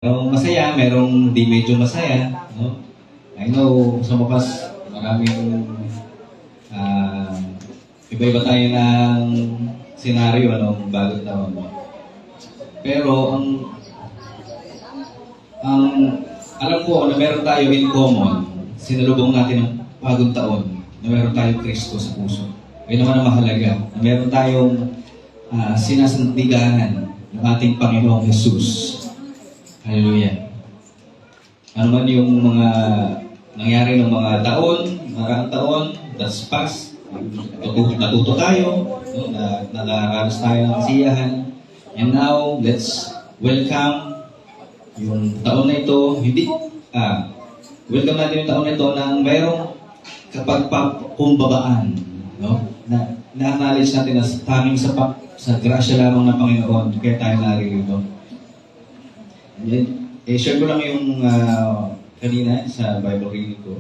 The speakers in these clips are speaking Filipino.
Merong masaya, merong di medyo masaya, no? I know, sa mapas, maraming ah, iba-iba tayo ng senaryo, ano, bagong taon. Pero ang alam ko na meron tayo in common, sinalubong natin ng bagong taon, na meron tayong Kristo sa puso. Ayun naman ang mahalaga, na meron tayong sinasandiganan ng ating Panginoong Jesus. Hallelujah. Ano man yung mga nangyari ng mga taon, maraming taon, that's past. Natuto tayo, no? Nakaranas tayo ng kasiyahan. And now, let's welcome yung taon na ito. Welcome natin yung taon na ito ng mayroong kapagpakumbabaan. No? Na-acknowledge natin na tanging sa grasya lamang ng Panginoon, kaya tayo narito. Share ko lang yung kanina sa Bible reading ko.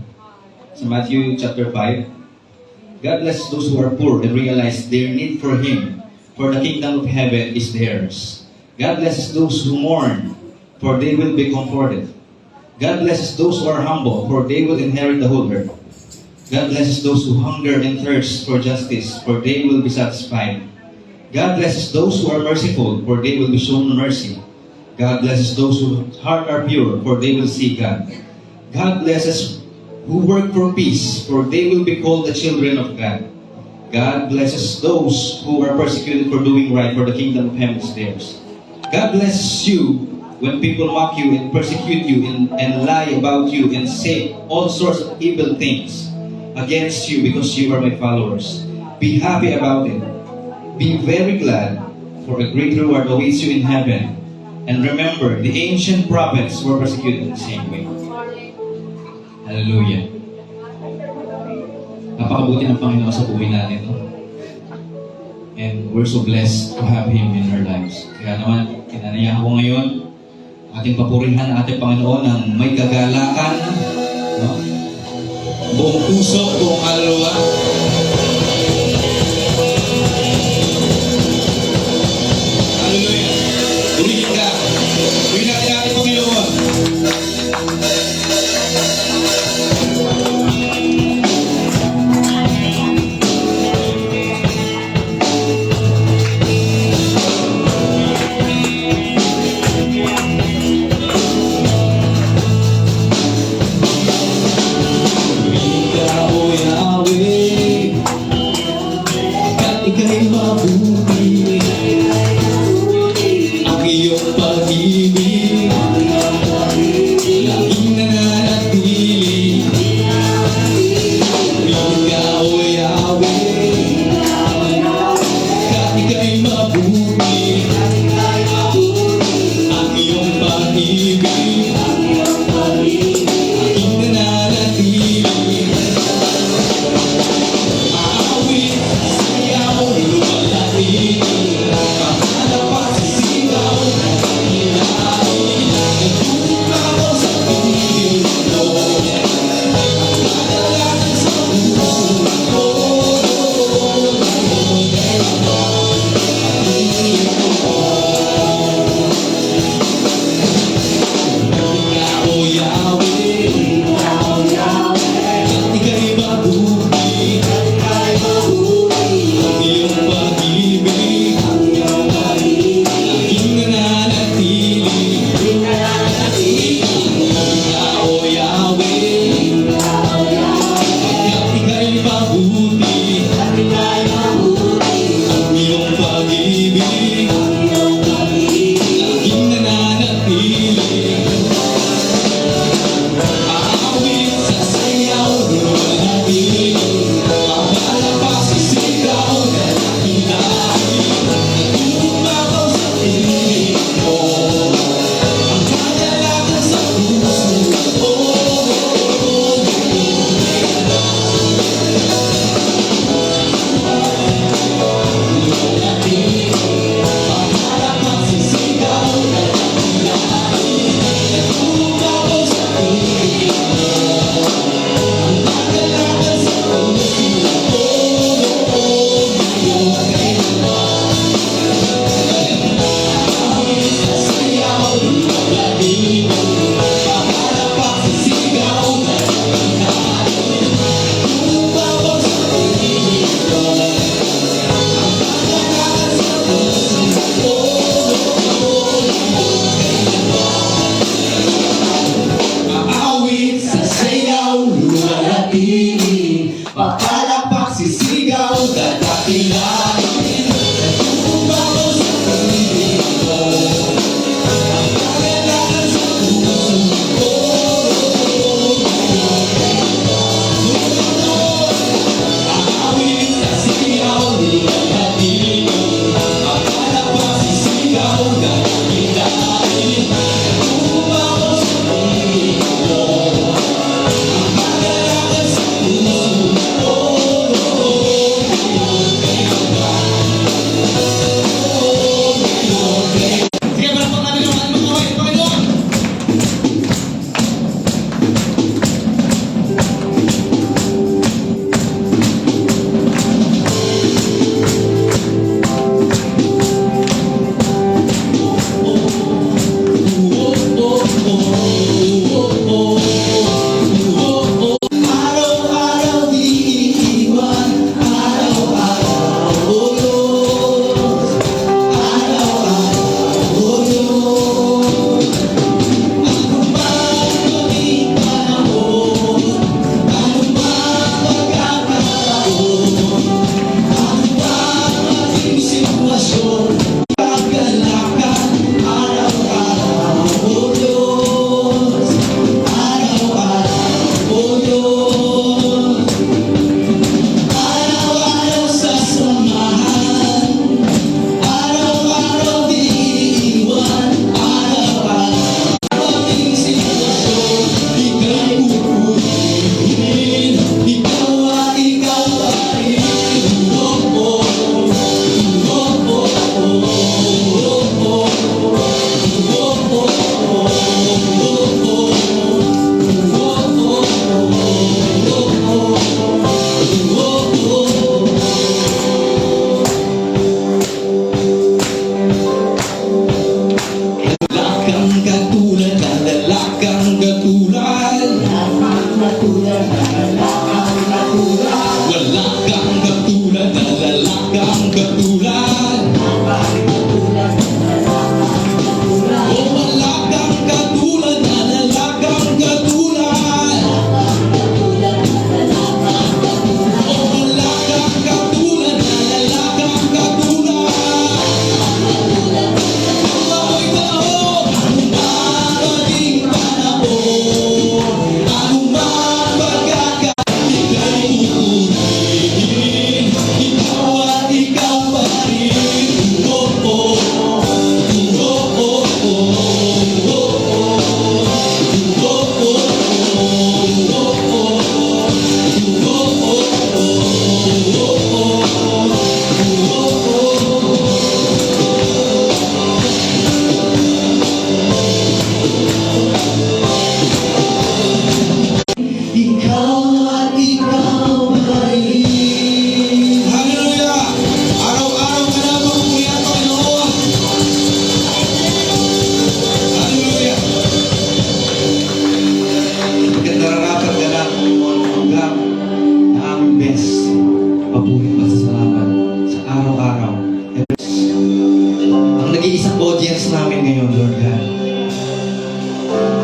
Sa Matthew chapter 5, God bless those who are poor and realize their need for Him, for the kingdom of heaven is theirs. God blesses those who mourn, for they will be comforted. God blesses those who are humble, for they will inherit the whole earth. God blesses those who hunger and thirst for justice, for they will be satisfied. God blesses those who are merciful, for they will be shown mercy. God blesses those whose heart are pure, for they will see God. God blesses who work for peace, for they will be called the children of God. God blesses those who are persecuted for doing right, for the kingdom of heaven is theirs. God blesses you when people mock you and persecute you and lie about you and say all sorts of evil things against you because you are my followers. Be happy about it. Be very glad, for a great reward awaits you in heaven. And remember, the ancient prophets were persecuted the same way. Hallelujah. Napakabuti ng Panginoon sa buhay natin. No? And we're so blessed to have Him in our lives. Kaya naman, kinanayahan ko ngayon, ating papurihan ang ating Panginoon ng may kagalakan, no? Buong puso, buong kaluluwa. Hallelujah. Purihin ka. Purihin natin ating Panginoon. Purihin ka, O Yahweh.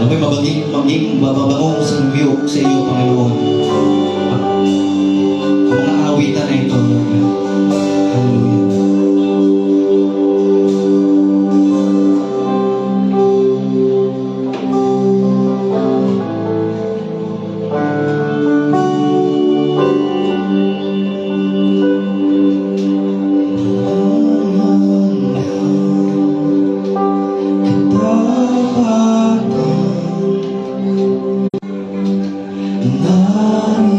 Ako'y maging bababangong sa iyo, Panginoon. Ang mga awitan na ito, Lord. Hallelujah. Katapatan,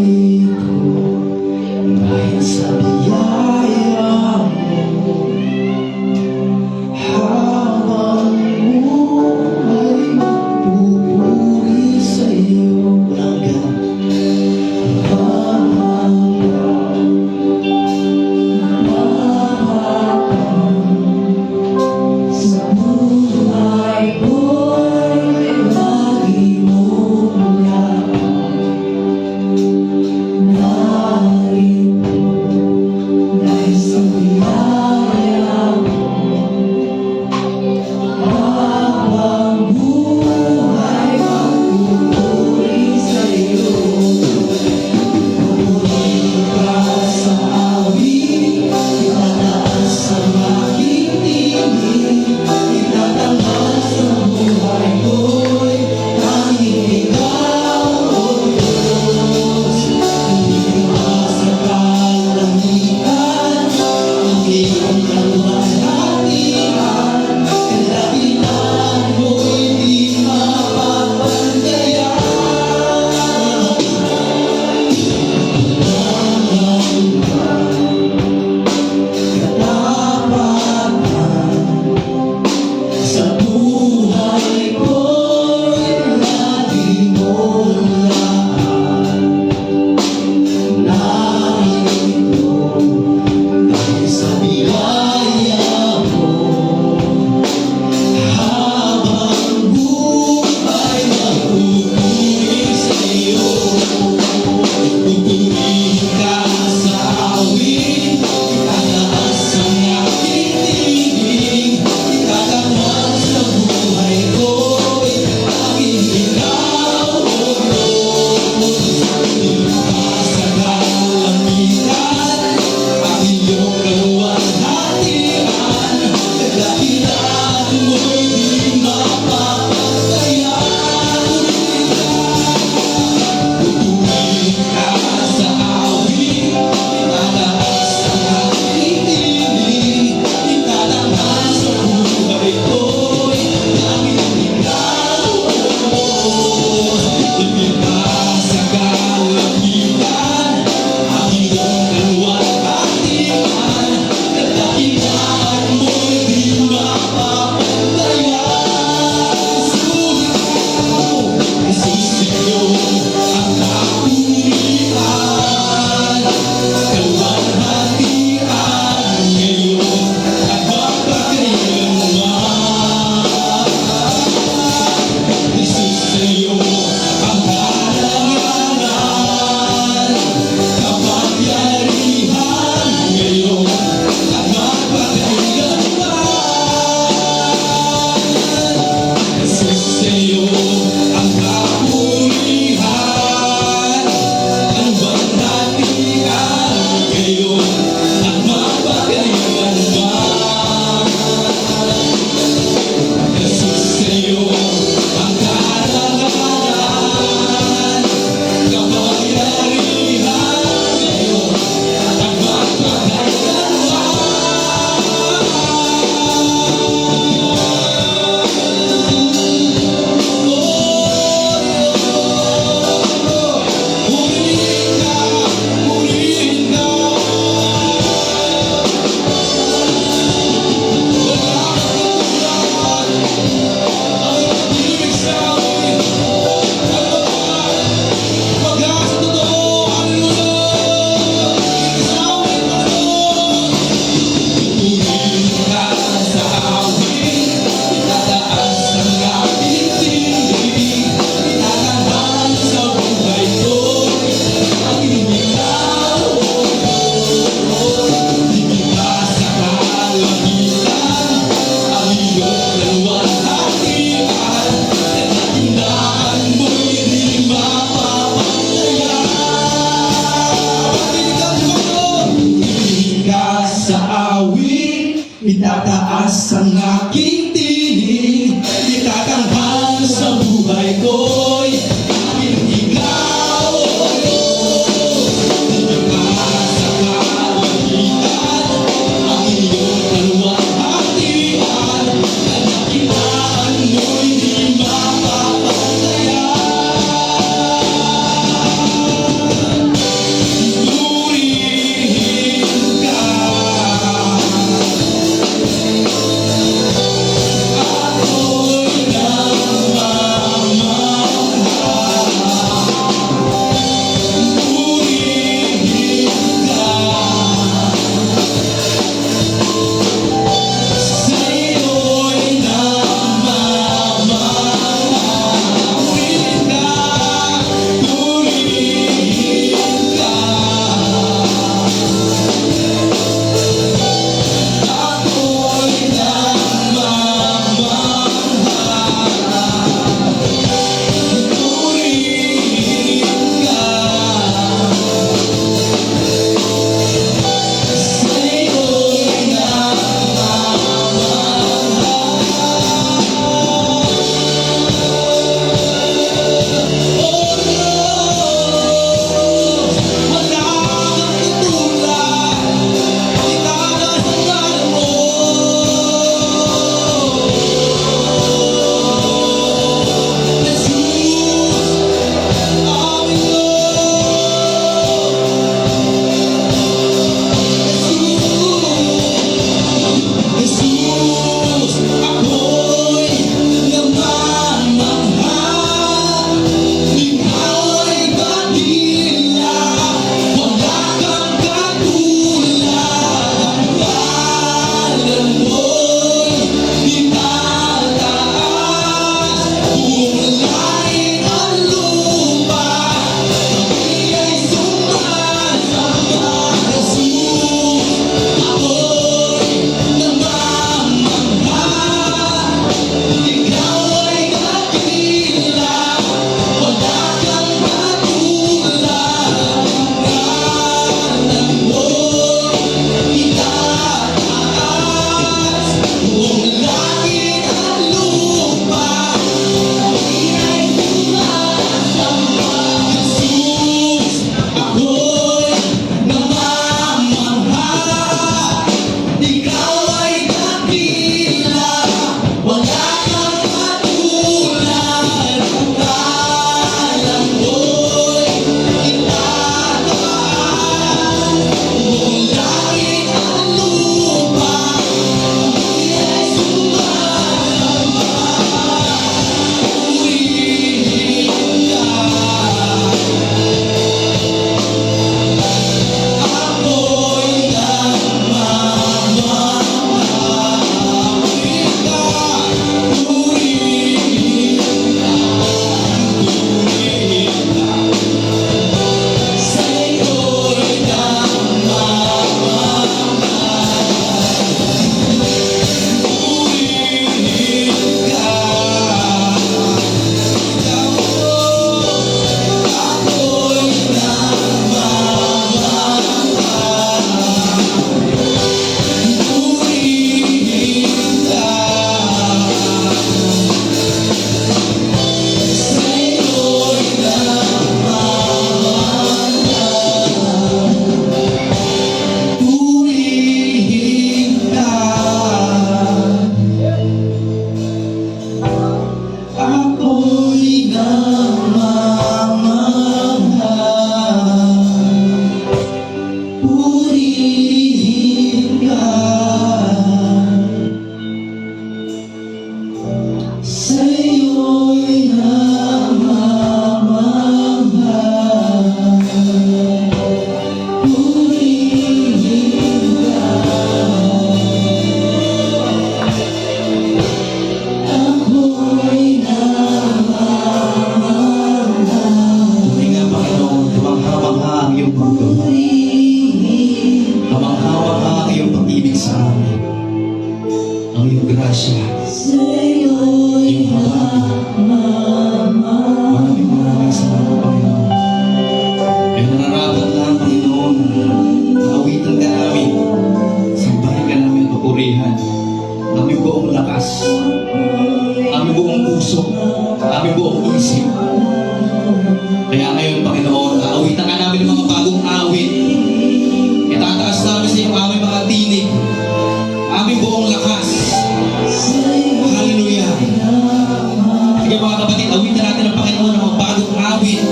natin, awitan natin ang Panginoon ng mga bagong awit.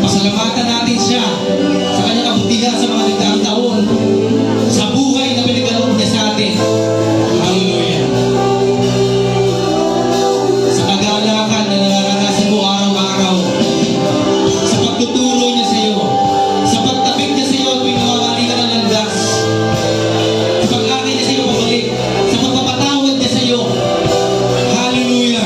Pasalamatan natin siya sa kanyang kabutihan sa mga nagdaang taon, sa buhay na pinagkaloob niya sa atin. Hallelujah. Sa kagalakan na nararanasan mo araw-araw, sa pagtuturo niya sa iyo, sa pagtapik niya sa iyo tuwing nawawali ka ng landas, sa pag-akin niya sa iyo pabalik, sa pagpapatawad niya sa iyo. Hallelujah.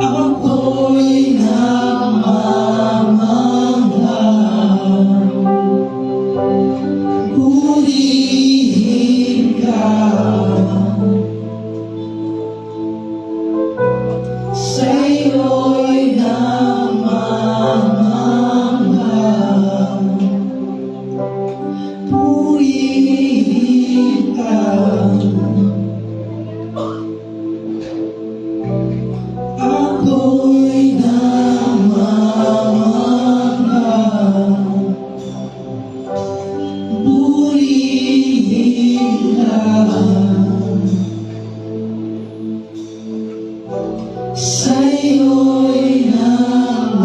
Ako'y namamangha, purihin ka, sa'yo'y namamangha, purihin ka. Ako'y namamangha, purihin ka, sa'yo'y namamangha.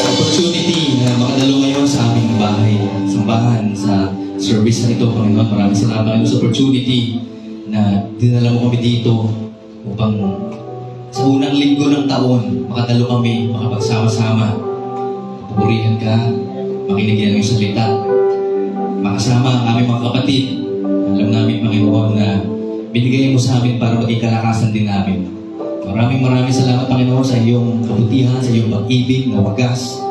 Opportunity na makadalo ngayon sa aming bahay, sambahan, sa service na ito, Panginoon. Maraming salamat, Panginoon, sa opportunity na dinala mo kami dito upang sa unang linggo ng taon, makadalo kami, makapagsama-sama, pupurihan ka, makinig ng iyong salita, makasama ang aming mga kapatid. Alam namin, Panginoon, na binigay mo sa amin para maging kalakasan din namin. Maraming salamat, Panginoon, sa iyong kabutihan, sa iyong pag-ibig na wagas,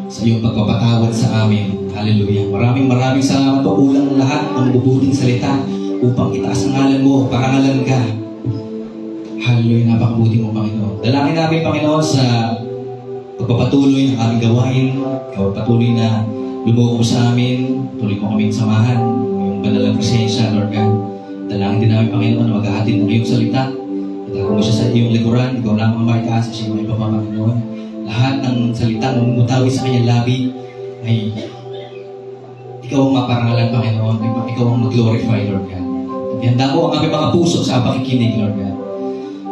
sa iyong pagpapatawad sa amin. Hallelujah. Maraming salamat po, ulang lahat ng mabubuting salita upang itaas ang ngalan mo, parangalan ka. Hallelujah. Napakabuti mo, Panginoon. Dalangin namin, Panginoon, sa pagpapatuloy ng aming gawain, patuloy na lumuko sa amin, tuloy mo kaming samahan, yung banal na presensya, Lord God. Dalangin din namin, Panginoon, na maghahatid ng iyong salita. Itago mo siya sa iyong likuran, ikaw lang ang makitaas sa siya mga Panginoon. Lahat ng salita na mumutawi sa kanyang labi ay ikaw ang maparangalan, Panginoon. Ikaw ang mag-glorify, Lord God. Handa mo ang aming mga puso sa pakikinig, Lord God.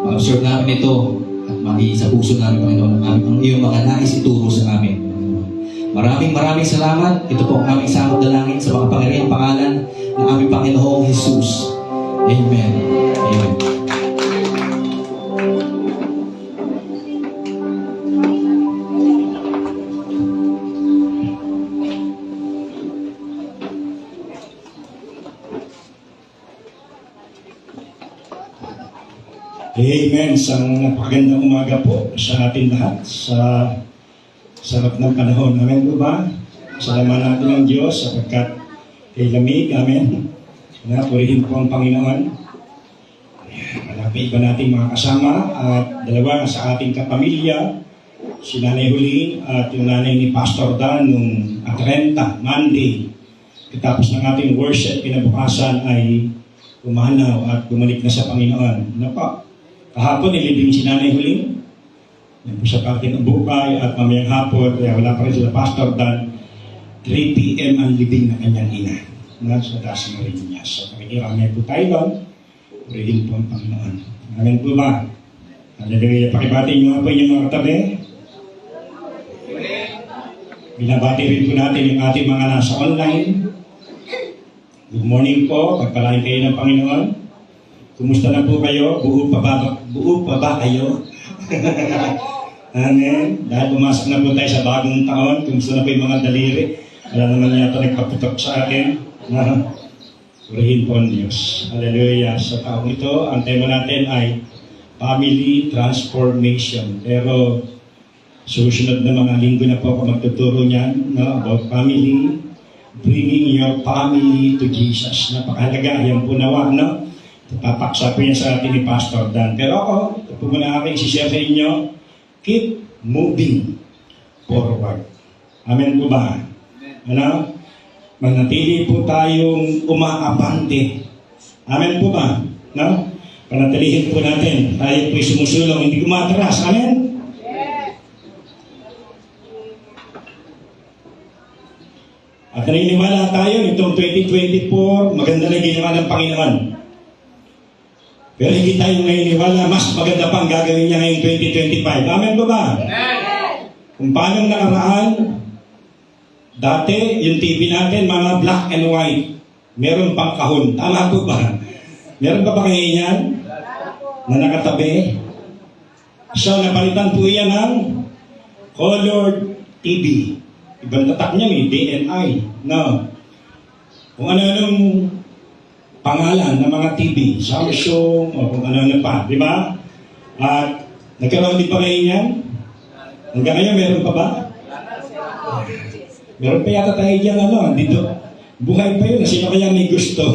Ma-observe namin ito at sa puso namin, Panginoon, ang iyong mga nais ituro sa amin. Maraming salamat. Ito po ang aming samot dalangin sa mga pangyarihang pangalan ng aming Panginoong Jesus. Amen. Amen. Amen. Isang napakagandang umaga po sa ating lahat sa sarap ng panahon. Amen po ba? Salamat natin ang Diyos sapagkat kay lamig. Amen. Purihin po ang Panginoon. Malapit iba nating mga kasama at dalawa sa ating kapamilya, si Nanay Huling at yung nanay ni Pastor Dan nung 30, Monday. Katapos ng ating worship, kinabukasan ay umanaw at bumalik na sa Panginoon. Ano po? Kahapon, nilibing si Nanay Huling. Yan po sa parte ng bukay at mamayang hapon, kaya wala pa rin sila Pastor Dan. 3 p.m. ang libing ng kanyang ina. Sa taas ng rin niya. So, nakikiramay po tayo doon. Purihin po ang Panginoon. Amen po ba? Hallelujah. Pakibati niyo nga po inyong mga katabi. Binabati rin po natin yung ating mga nasa online. Good morning po. Pagpalain kayo ng Panginoon. Kumusta na po kayo? Buo pa ba kayo? Amen. Dahil pumasok na po tayo sa bagong taon. Kumusta na po yung mga daliri? Wala naman yata nagpaputok sa akin. Purihin po ang Diyos. Hallelujah. Sa taong ito, ang tema natin ay Family Transformation. Pero susunod na mga linggo na po ako magtuturo niyan about family, bringing your family to Jesus. Napakahalaga. Yan po nawa, no? Papaksa po yan sa atin ni Pastor Dan. Pero ako, ito po muna aking isi-share sa inyo, keep moving forward. Amen po ba? Ano? Manatili po tayong umaabante. Amen po ba? No? Panatilihin po natin. Tayo po'y sumusulong, hindi umatras. Amen? At naniniwala tayo itong 2024, maganda na ginawa ng Panginoon. Pero hindi tayo naniniwala, mas maganda pang gagawin niya ngayong 2025. Amen ba ba? Kung paano nakaraan, dati, yung TV natin, mga black and white, meron pang kahon. Tama po ba? Meron pa ba kayo yan? Na nakatabi? So, napalitan po yan ng colored TV. Ibang tatak niya, may DNI. No. Kung ano-anong pangalan ng mga TV, Samsung, o kung ano-ano pa, di ba? At nagkaroon din pa kayo yan? Hanggang ngayon, meron pa ba? Meron pa yata tayo dyan, dito. Buhay pa yun, sino kaya may gusto?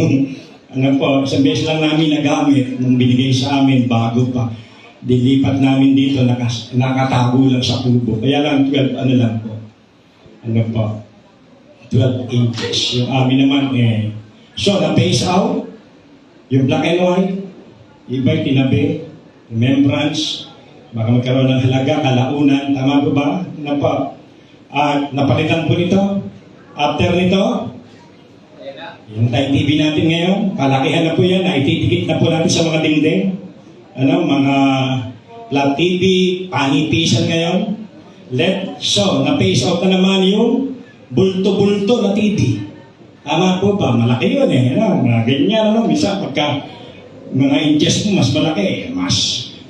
Isang beses lang namin nagamit nung binigay sa amin, bago pa. Dilipat namin dito, nakatago lang sa kubo. Kaya lang, 12 lang po. 12 inches. Yung amin naman, so, na-phase out, yung black and white, iba'y tinabi, remembrance, baka magkaroon ng halaga, kalaunan, tama po ba? At napalitan po nito. After nito, yung Time TV natin ngayon, kalakihan na po yan, naitidikit na po natin sa mga dingding. Mga flat TV, panipisan ngayon. So, na-phase out na naman yung bulto-bulto na TV. Tama po ba? Malaki yun mga ganyan, misa pagka mga inches mo, mas malaki, mas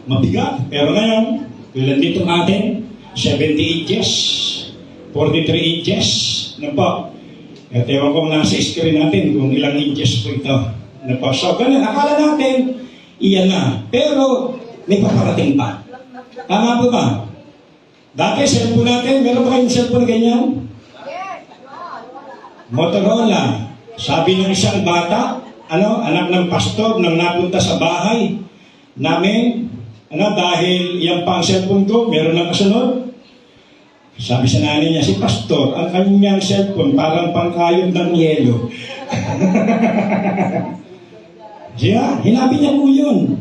mabigat. Pero ngayon, tulad dito natin, 70 inches, 43 inches. At ewan kung nasa screen natin kung ilang inches po ito. So, ganun. Akala natin, iyan na. Pero, may paparating pa. Tama po ba? Dati, cellphone natin, meron ba kayong cellphone na ganyan? Motorola. Sabi ng isang bata, anak ng pastor, nang napunta sa bahay namin, dahil yan pa ang cellphone ko, meron lang kasunod. Sabi sa nanay niya, si pastor, ang kanyang cellphone parang pangkayod ng yelo. Hinabi niya po yun.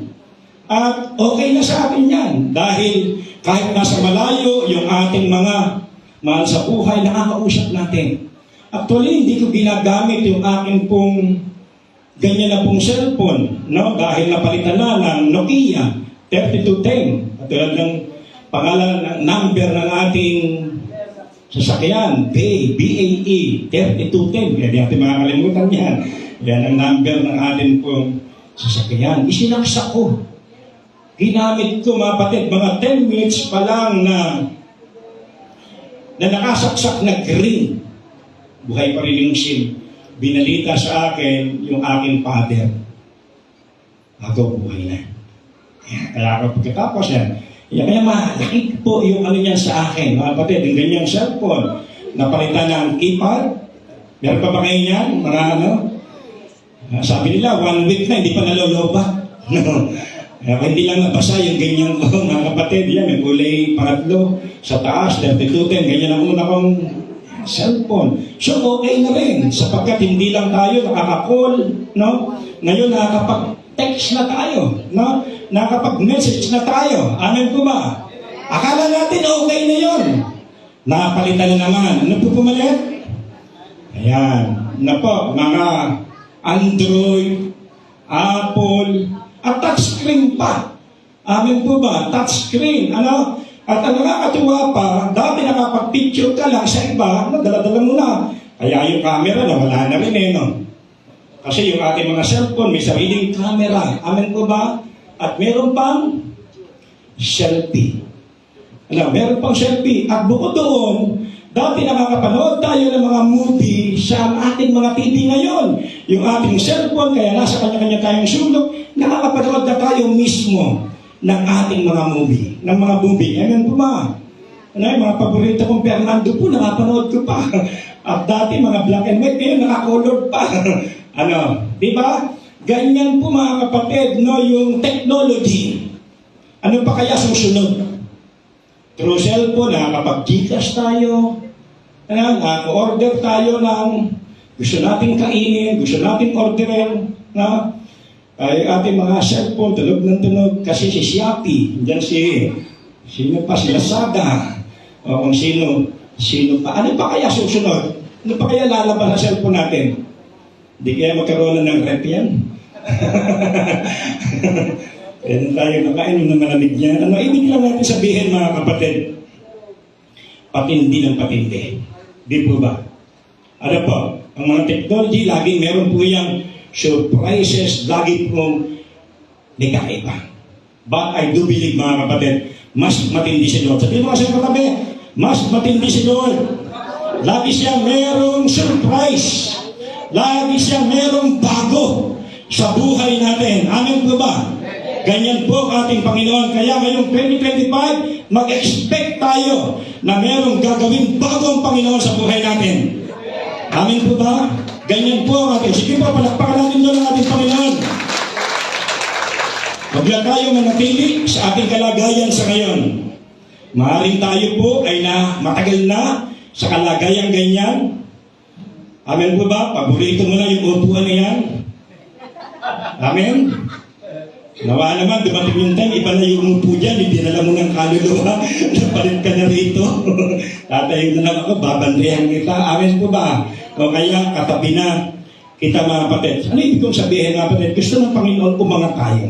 At okay na sa akin yan. Dahil kahit nasa malayo, yung ating mga mahal sa buhay, nakakausap natin. Actually, hindi ko ginagamit yung aking pong ganyan na pong cellphone. Dahil napalitan na ng Nokia 3210. At tulad ng pangalan ng number ng ating sasakyan, BAE 3210. Kaya di natin makakalimutan yan. Yan ang number ng ating pong sasakyan. Isinaksak ko. Ginamit ko mga kapatid, mga 10 minutes pa lang na nakasaksak na green. Buhay pa rin yung SIM. Binalita sa akin yung aking father. Ako buhay na. Kaya ako pagkatapos yan, kaya malaki po yung ano niyan sa akin, mga kapatid, yung ganyang cellphone, napalitan ng keypad. Meron pa ba kayo niyan, mga ano? Sabi nila, 1 week na, hindi pa naloloba. Hindi lang nabasa yung ganyan ko, mga kapatid. Yan, may kulay pangatlo sa taas, 3210, ganyan ang una kong cellphone. So, okay na rin, sapagkat hindi lang tayo nakaka-call, no? Ngayon, nakakapag-text na tayo, no? Nakakapag-message na tayo. Amen po ba? Akala natin okay na yun. Napalitan na naman. Ano po pumalit? Ayan. Na po, mga Android, Apple, at touchscreen pa. Amen po ba? Touchscreen. Ano? At ang nakakatuwa pa, dati nakapag-picture ka lang sa iba, dala-dala mo na. Kaya yung camera na wala na rin eh, no? Kasi yung ating mga cellphone, may sariling camera. Amen po ba? At meron pang selfie. Ano, meron pang selfie. At bukod doon, dati nakakapanood tayo ng mga movie sa ating mga TV ngayon. Yung ating cellphone, kaya nasa kanya-kanya tayong sulok, nakakapanood na tayo mismo ng ating mga movie. Ng mga movie. Amen po ba? Ano, yung mga paborito kong Fernando po, nakapanood ko pa. At dati mga black and white, ngayon nakakolor pa. Ano, di ba? Ganyan po mga kapatid, no, yung technology. Ano pa kaya susunod? Through cellphone, nakakapag-Gcash tayo, nakaka-order tayo ng gusto nating kainin, gusto nating orderin, na ay ating mga cellphone, tunog ng tunog, kasi si Shopee, dyan sino pa, si Lazada, o kung sino pa. Ano pa kaya susunod? Ano pa kaya lalabas sa cellphone natin? Hindi kaya magkaroon ng rep yan? Kaya tayo nakainom ng malamig niya. Ano, ibig lang natin sabihin mga kapatid, patindi ng patindi. Di po ba? Ano po, ang mga technology, laging meron po yung surprises, lagi pong may kakaiba. But I do believe mga kapatid, mas matindi si Lord. Sabihin mo kasi ng katabi, mas matindi si Lord. Lagi siya merong surprise. Lagi siya merong bago sa buhay natin. Amen po ba? Ganyan po ang ating Panginoon. Kaya ngayong 2025, mag-expect tayo na merong gagawin bagong Panginoon sa buhay natin. Amen po ba? Ganyan po ang ating. Sige po, palakpakan natin doon ang ating Panginoon. Huwag lang tayo manatili sa ating kalagayan sa ngayon. Maaaring tayo po ay matagal na sa kalagayan ganyan. Amen po ba? Paborito mo na yung upuan na yan. Amen? Nawa naman, dumating yung time, iba na yung umupo dyan, dinala mo ng kaluluwa, napalit ka na rito. Tatayo na lang ako, babandayan kita. Amen po ba? O kaya, katabi na kita mga kapatid. Ano ibig kong sabihin mga kapatid? Gusto ng Panginoon umangat tayo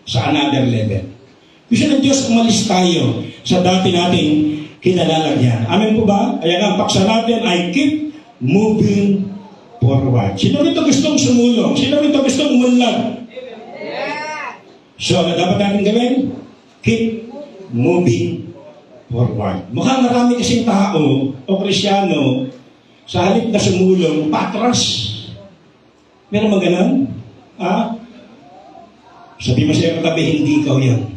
sa another level. Gusto ng Diyos umalis tayo sa dati nating kinalalagyan. Amen po ba? Kaya nga, ang paksa natin ay keep moving forward. Sino rito gustong sumulong? Sino rito gustong umunlad? So, ano dapat natin gawin? Keep moving forward. Mukhang marami kasing tao o Krisyano sa halip na sumulong, patras. Meron mga ganun? Ha? Sabi mo siya katabi, hindi ikaw yan.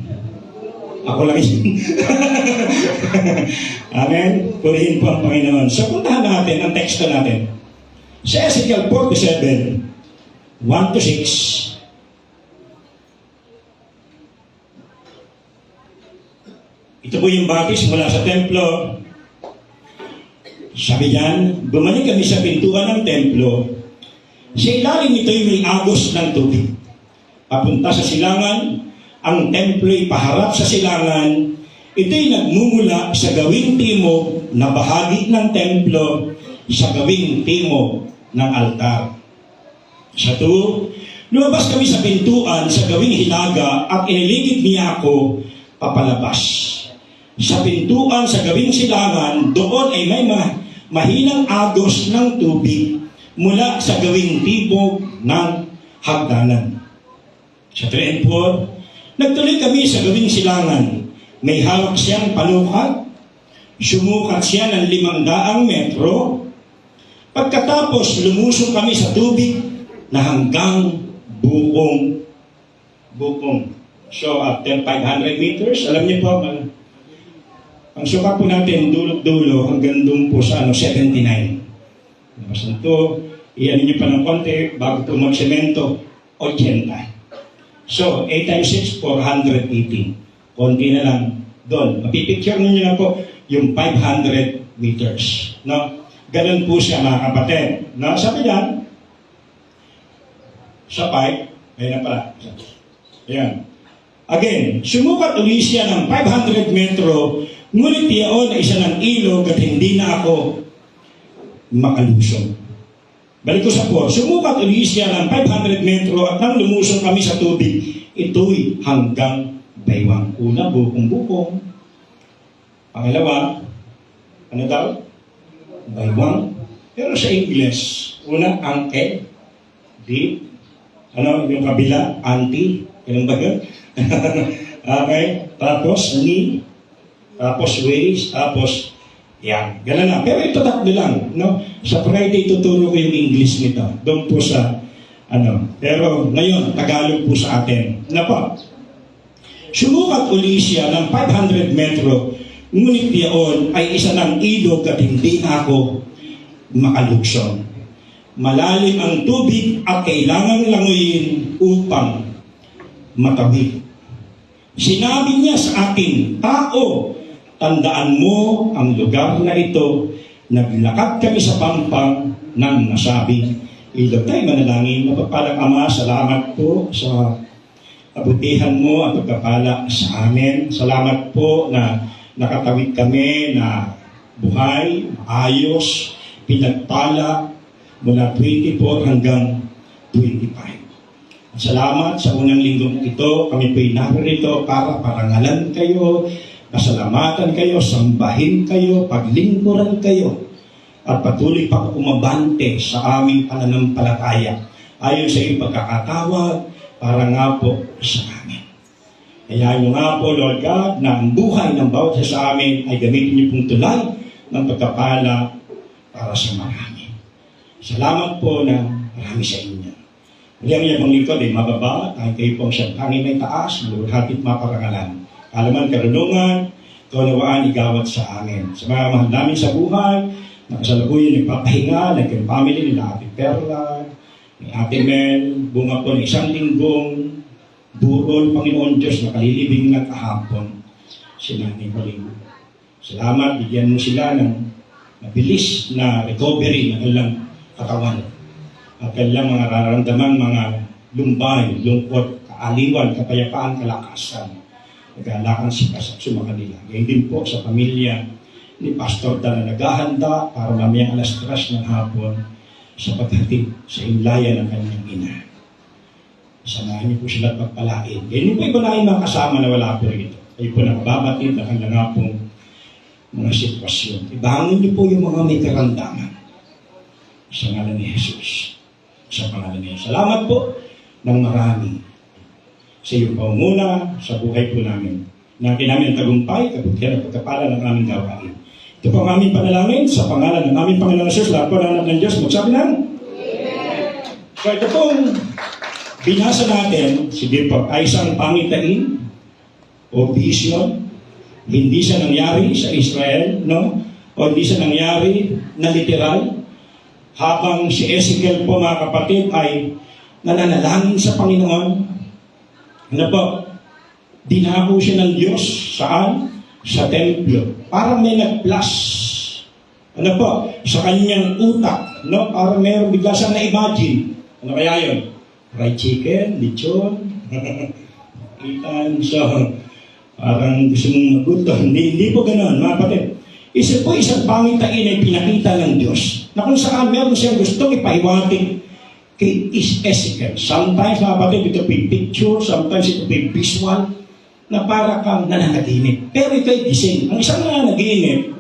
Ako lang yun. Amen? Purihin po ang Panginoon. So, puntahan natin ang teksto natin. Sa Ezekiel 47, 1-6, ito po yung batis mula sa templo. Sabi niyan, bumalik kami sa pintuan ng templo. Sa ilalim ito'y may agos ng tubig. Papunta sa silangan, ang templo'y paharap sa silangan. Ito'y nagmumula sa gawing timog na bahagi ng templo sa gawing timog ng altar. Sa 2, lumabas kami sa pintuan sa gawing hilaga at iniligid niya ako papalabas. Sa pintuan sa gawing silangan, doon ay may mahinang agos ng tubig mula sa gawing timog ng hagdanan. Sa 3 and 4, nagtuloy kami sa gawing silangan. May hawak siyang panukat, sumukat siya ng 500 metro. Pagkatapos, lumusong kami sa tubig na hanggang bukong. So, after 500 meters, alam niyo po, ang suka po natin, dulo-dulo, hanggang doon po sa 79. Basta ito, iyan niyo pa ng konti, bago po magsemento, 80. So, 8 times 6, 480. Konti na lang doon. Mapipicture ninyo na po yung 500 meters. No? Ganun po siya mga kapatid. No? Sabi yan, sa pipe, ayun na pala. Ayan. Again, sumukat uli siya ng 500 metro, ngunit iyon ay isa ng ilog at hindi na ako makalusong. Balik ko sa po, sumukat uli siya ng 500 metro at nang lumusong kami sa tubig, ito'y hanggang baywang. Una, bukong-bukong. Pangalawa, ano daw? Baywang. Pero sa English, una, angke, deep, yung kabila, anti, ganun ba yun? Okay, tapos knee, tapos waist, tapos yan, gano'n na. Pero ito tatlo lang, no? Sa Friday tuturo ko yung English nito. Doon po sa, pero ngayon, Tagalog po sa atin. Po? Sumukat uli siya ng 500 metro, ngunit iyon ay isa ng ilog at hindi ako makalugsong. Malalim ang tubig at kailangan languyin upang matawid. Sinabi niya sa akin, tao, tandaan mo ang lugar na ito. Naglakad kami sa pampang ng nasabing ilog. Tayo manalangin, mapagpalang Ama, salamat po sa kabutihan mo at pagkapala sa amin. Salamat po na nakatawid kami na buhay, maayos, pinagpala mula 24 hanggang 25. Salamat sa unang linggong ito. Kami po'y narito para parangalan kayo, pasalamatan kayo, sambahin kayo, paglingkuran kayo, at patuloy pa umabante sa aming pananampalataya ayon sa iyong pagkakatawag para nga po sa amin. Kaya yung nga po, Lord God, na ang buhay ng bawat isa sa amin ay gamitin niyo pong tulay ng pagkapala para sa marami. Salamat po na marami sa inyo. Muli ang iyong lingkod ay mababa, kahit kayo po ang siyang tangin may taas, maluwalhatit maparangalan. Kalaman, karunungan, kaunawaan, igawat sa amin. Sa mga mahal namin sa buhay, nakasalukuyan nagpapahinga, naging family nila Ate Perla, ni Ate Mel, bunga po ng isang linggong, burol, Panginoon Diyos, nakalilibing na kahapon, sila ni Maling. Salamat, bigyan mo sila ng mabilis na recovery ng ilang katawan. At kanilang mga nararamdaman, mga lumbay, lungkot, kaaliwan, kapayapaan, kalakasan. Nag-aalakan si Pastor Sumakanila. Ngayon din po sa pamilya ni Pastor Dan na naghahanda para mamayang alas 3 ng hapon sa paghatid sa imlaya ng kanyang ina. Samahan niyo po sila pagpalain. Ngayon po iba na kayong mga kasama na wala po rito. Kayo po nakababatid na kanilang nga pong mga sitwasyon. Ibangon niyo po yung mga may karamdaman. Sa ngalan ni Jesus. Sa pangalan niya. Salamat po ng marami sa iyong pangunguna, sa buhay po namin. Nakin namin ang tagumpay, kabutihan at pagkapala ng aming gawain. Ito po ang aming panalangin sa pangalan ng aming Panginoon Jesus. Lahat po ng anak ng Diyos, magsabi ng Amen. So ito pong binasa natin, sige po, ay isang pangitain o vision. Hindi siya nangyari sa Israel, no? O hindi siya nangyari na literal. Habang si Ezekiel po, mga kapatid, ay nananalangin sa Panginoon, dinako siya ng Diyos, saan? Sa templo. Para may nag-plus, sa kanyang utak, no? Para mayroong bigla siyang na-imagine. Ano kaya yun? Fried chicken, lechon, itan, so, parang gusto mong magutom. Hindi po ganoon, mga kapatid. Isa po isang pangitain ay pinakita ng Diyos na kung saan meron siyang gustong ipahiwatig kay Ezekiel. Sometimes, mga kapatid, ito po picture, sometimes ito po visual, na para kang nananaginip. Pero ito ay gising. Ang isang nananaginip,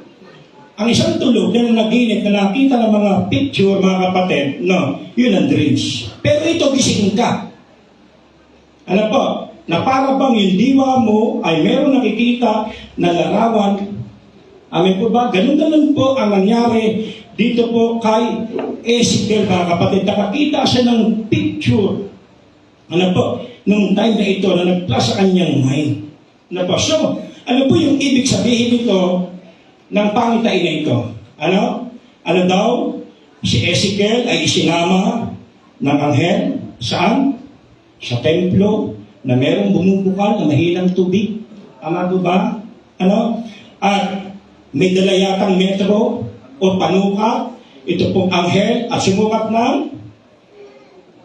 ang isang tulog na nananaginip na nakita ng mga picture, mga kapatid, no, yun ang dreams. Pero ito gising ka. Na para bang yung diwa mo ay meron nakikita na larawan. Amin po ba? Ganun po ang nangyari dito po kay Ezekiel, mga kapatid. Nakakita siya ng picture. nung time na ito na nagplas sa kanyang mind. Ano po? So, ano po yung ibig sabihin nito ng pangitain na ito? Ano? Ano daw? Si Ezekiel ay isinama ng anghel. Saan? Sa templo na merong bumubukal na mahilang tubig. Tama po ba? Ano? At may dala yatang metro o panuka. Ito pong anghel at sumukat ng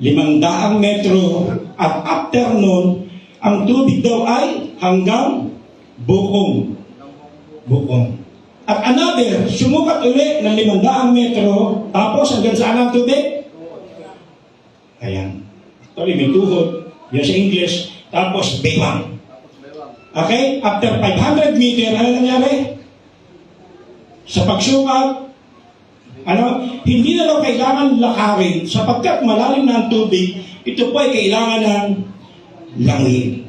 500 metro. At after nun, ang tubig daw ay hanggang bukong. Bukong. At another, sumukat ulit ng 500 metro. Tapos hanggang saan ang tubig? Ayan. Sorry, may tuhod. Yan sa English. Tapos, baywang. Okay? After 500 meter, ano nangyari? Sa pagsukat, hindi na daw kailangan lakarin sapagkat malalim na ang tubig, ito po ay kailangan ng langit.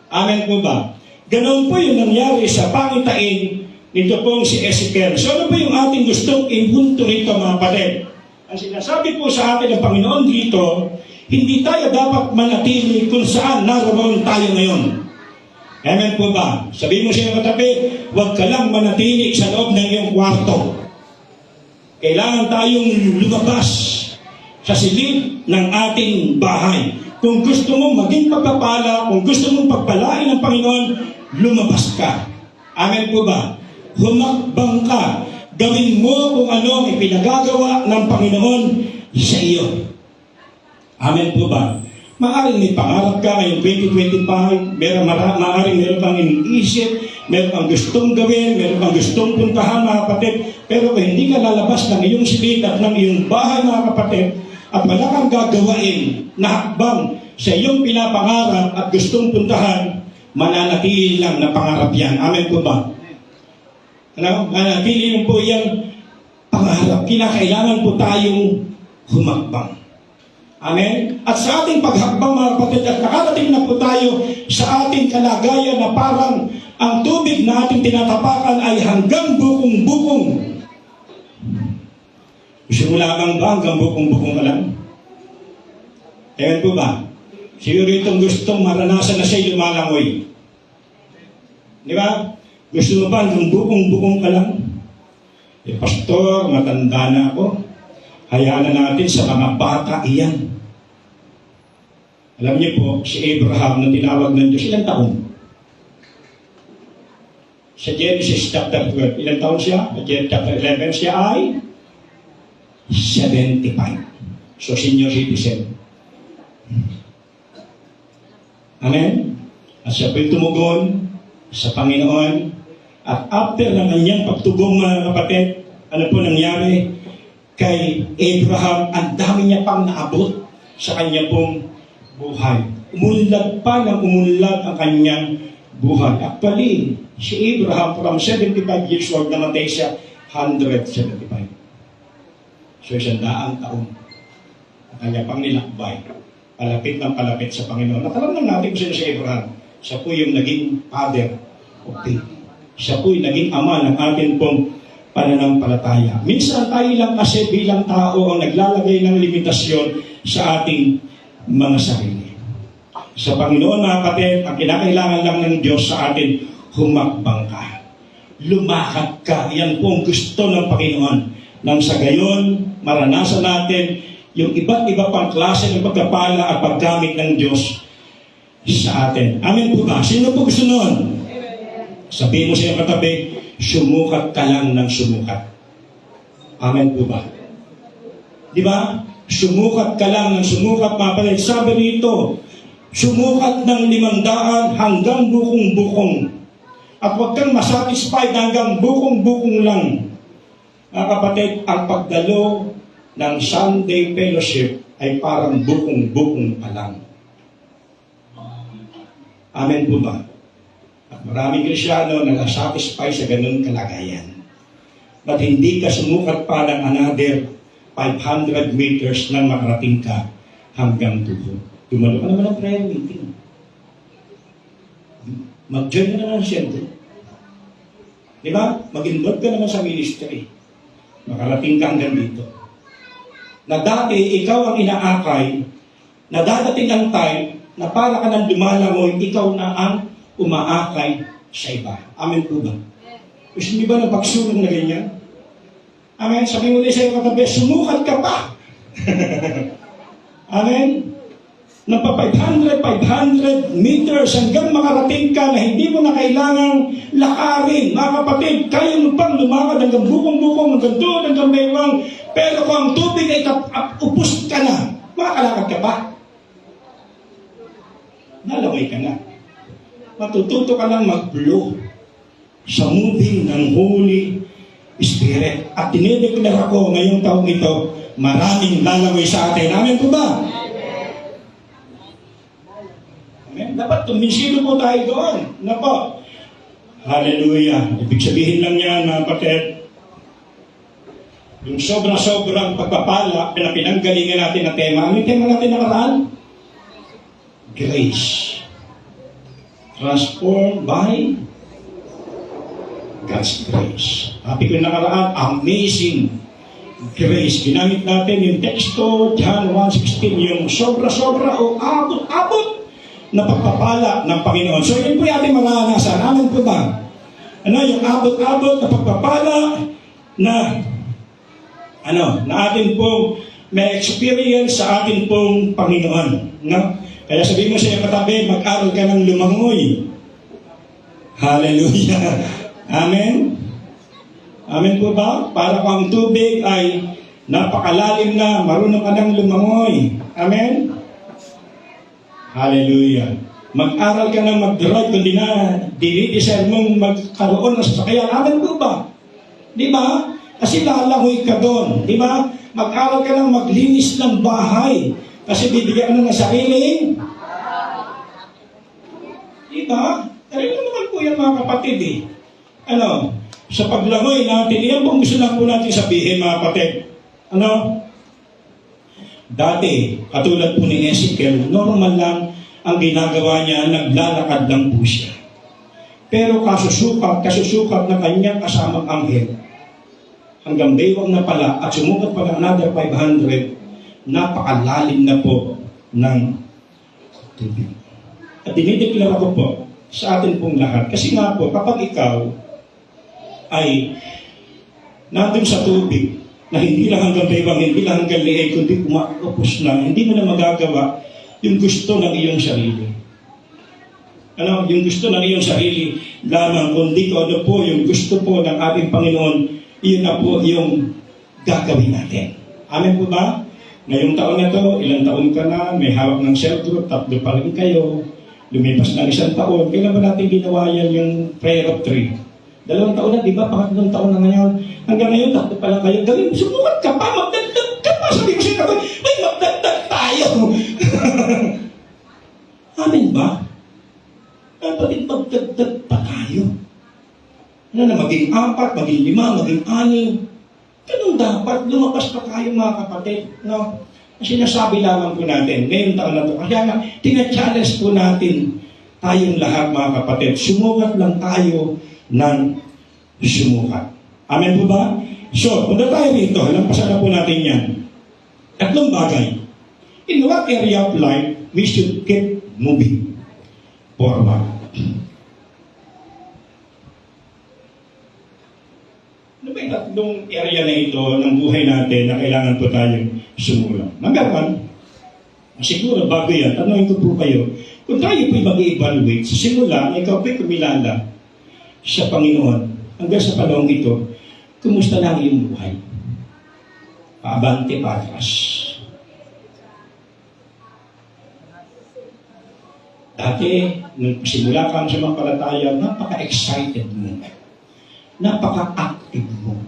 Amen po ba? Ganoon po yung nangyari sa pangitain nito pong si Ezekiel. So ano po yung ating gustong ibunto rito mga kapatid? Ang sinasabi po sa atin ng Panginoon dito, hindi tayo dapat manatili kung saan naroon tayo ngayon. Amen po ba? Sabihin mo siya katabi, huwag ka lang manatili sa loob ng iyong kwarto. Kailangan tayong lumabas sa silid ng ating bahay. Kung gusto mong maging pagpapala, kung gusto mong pagpalain ng Panginoon, lumabas ka. Amen po ba? Humakbang ka. Gawin mo kung ano ang ipinagagawa ng Panginoon sa iyo. Amen po ba? Maaring may pangarap ka ngayong 2025, maaring meron kang iniisip, meron kang gustong gawin, meron kang gustong puntahan mga kapatid, pero kung hindi ka lalabas ng iyong silid at ng iyong bahay mga kapatid, at wala kang gagawain na hakbang sa iyong pinapangarap at gustong puntahan, mananatili lang na pangarap yan. Amen po ba? Mananatili lang po yung pangarap. Kinakailangan po tayong humakbang. Amen? At sa ating paghakbang mga kapatid, at nakarating na po tayo sa ating kalagayan na parang ang tubig na ating tinatapakan ay hanggang bukong-bukong. Gusto mo lamang ba hanggang bukong-bukong ka lang? Amen po ba? Siguro itong gustong maranasan na siya'y lumalangoy. Di ba? Gusto mo ba hanggang bukong-bukong ka lang? Pastor, matanda na ako. Hayaan na natin sa mga bata iyan. Alam niyo po, si Abraham na tinawag ng Diyos, ilang taon? Sa Genesis chapter 12, ilang taon siya? Sa Genesis chapter 11, siya ay 75. So, senior citizen. Amen? At siya po'y tumugon sa Panginoon. At after ng kanyang pagtugong mga kapatid, ano po nangyari? Kay Abraham, ang dami niya pang naabot sa kanya pong buhay. Umunlad pa ng umunlad ang kanyang buhay. Actually, si Abraham from 75 years old, namatay siya 175. So, 100 taon ang kanya pang nilakbay. Palapit ng palapit sa Panginoon. Nakalam lang natin kung sino si Abraham. Siya po yung naging father of faith. Siya po yung naging ama ng atin pong pananampalataya. Minsan tayo lang kasi bilang tao ang naglalagay ng limitasyon sa ating mga sarili. Sa Panginoon mga kapatid, ang kinakailangan lang ng Diyos sa atin, humakbang ka. Lumakad ka. Yan po ang gusto ng Panginoon. Nang sa gayon, maranasan natin yung iba't iba pang klase ng pagkapala at paggamit ng Diyos sa atin. Amen po ba? Sino po gusto noon? Sabihin mo sa iyong katabi, sumukat ka lang ng sumukat. Amen po ba? Di ba? Sumukat ka lang ng sumukat, mga kapatid. Sabi rito, sumukat ng 500 hanggang bukong-bukong. At huwag kang masatisfied hanggang bukong-bukong lang. Mga kapatid, ang pagdalo ng Sunday Fellowship ay parang bukong-bukong pa lang. Amen po ba? At maraming Kristyano na nasatisfy sa ganun kalagayan. But hindi ka sumukat pa ng another 500 meters nang makarating ka hanggang tuhod. Tumalo ka naman ng prayer meeting. Mag-join ka naman ng siyempre. Di ba? Mag-involve ka naman sa ministry. Makarating ka hanggang dito. Na dati, ikaw ang inaakay, na dadating ang time na para ka nang lumalangoy, ikaw na ang umaakay sa iba. Amen po ba? Gusto niyo ba ng pagsulong na ganyan? Amen? Sabi mo din sa iyo katabi, sumukat ka pa. Amen? Nagpa 500 meters hanggang makarating ka na hindi mo na kailangang lakarin. Mga kapatid, kaya mo pang lumakad hanggang bukong-bukong, hanggang doon, hanggang baywang. Pero kung ang tubig ay upos ka na, makakalakad ka pa. Nalaway ka na. Matututo ka lang mag-blow sa moving ng Holy Spirit. At dinideklara ko ngayong taong ito, maraming lalaway sa atin. Amen po ba? Amen? Dapat tumisilo po tayo doon. Na po. Hallelujah. Ibig sabihin lang yan, mga kapatid, yung sobrang pagpapala na pinanggalingan natin na tema. Ano yung tema natin nakaraan? Grace. Transformed by God's grace. Sabi ko nakaraan, amazing grace. Ginamit natin yung teksto, John 1:16, yung sobra-sobra o abot-abot na pagpapala ng Panginoon. So yun po yung ating maranasan. Amen po ba? Ano, yung abot-abot na pagpapala na atin pong may experience sa atin pong Panginoon. No? Kaya sabihin mo sa iyo katabi, mag-aral ka ng lumangoy. Hallelujah. Amen? Amen po ba? Para kung ang tubig ay napakalalim na, marunong ka ng lumangoy. Amen? Hallelujah. Mag-aral ka ng mag-drive kung dinidesire mong magkaroon ng sasakyan. Amen po ba? Di ba? Kasi lalangoy ka doon. Di ba? Mag-aral ka ng maglinis ng bahay. Kasi bibigyan ka ng sariling. Di ba? Talaga naman po yan mga kapatid eh. Sa paglangoy natin, yan po gusto lang po natin sabihin mga kapatid. Dati, katulad po ni Ezekiel, normal lang ang ginagawa niya, naglalakad lang po siya. Pero kasusukat na kanyang kasamang anghel, hanggang baywang na pala, at sumukat pa ng another 500, napakalalim na po ng tubig. At dinideklara ko po sa atin pong lahat, kasi nga po, kapag ikaw ay nandun sa tubig, na hindi lang hanggang baywang, hindi lang hanggang liig, kundi kumakapos na, hindi mo na magagawa yung gusto ng iyong sarili. Yung gusto ng iyong sarili lamang, kundi ko ano po, yung gusto po ng ating Panginoon, iyon na po yung gagawin natin. Amen po ba? Ngayong taon na to, ilang taon ka na, may hawak ng cell group, 3 pa rin kayo, lumipas na 1 taon, kailan ba natin ginawa yan yung prayer of 3? 2 taon na, di ba? 3 taon na ngayon. Hanggang ngayon, 3 pa lang kayo. Gawin, sumukat ka pa, magdagdag ka pa. Sabi ko siya, may magdagdag tayo. Amen ba? Dapat din magdagdag pa tayo. Maging 4, maging 5, maging 6. Ganun dapat, lumapas pa tayo mga kapatid. No? Sinasabi lamang po natin, ngayong taon na ito. Kaya nga, tina-challenge po natin tayong lahat mga kapatid. Sumukat lang tayo ng sumukat. Amen po ba? So, punta tayo rito. Lampasan na po natin yan. 3 bagay. In what area of life we should keep moving forward? Ano ba yung 3 area na ito ng buhay natin na kailangan po tayong sumulong? Number 1, siguro bago yan, tanongin ko po kayo, kung tayo po'y mag-evaluate, sa simula, ikaw po'y kumilala sa Panginoon, hanggang sa panahon ito, kumusta na ang iyong buhay? Paabante, patras. Dati, nung simula kang sa mga palataya, napaka-excited mo. Napaka-active mo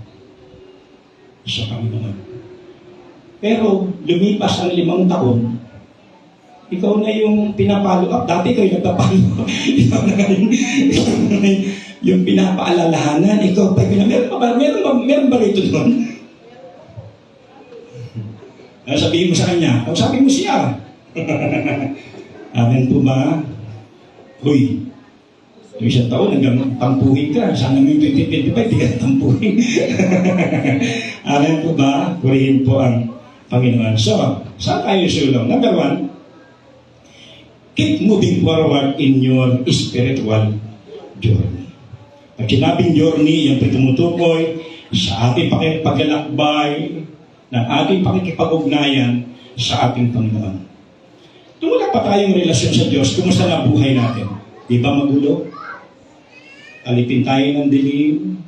sa Panginoon. Pero, lumipas ang 5 taon, ikaw na yung pinapalo up. Dati kayo nagpapalo. Ikaw na yung pinapaalalahanan. Ikaw pa meron ba rito doon? Sabihin mo sa kanya. Sabi mo siya. Amen po ba? Uy, yung 1 taon hanggang tampuhin ka. Sana mo yung 2025, di ka tampuhin. Amen po ba? Purihin po ang Panginoon. So, saan tayo sulong? Number 1, keep moving forward in your spiritual journey. Pag sinabing journey, yan po'y tumutukoy sa ating paglalakbay, ng ating pakikipag-ugnayan sa ating Panginoon. Kung wala pa tayong relasyon sa Diyos, kumusta na buhay natin? Di ba magulo? Alipin tayo ng dilim,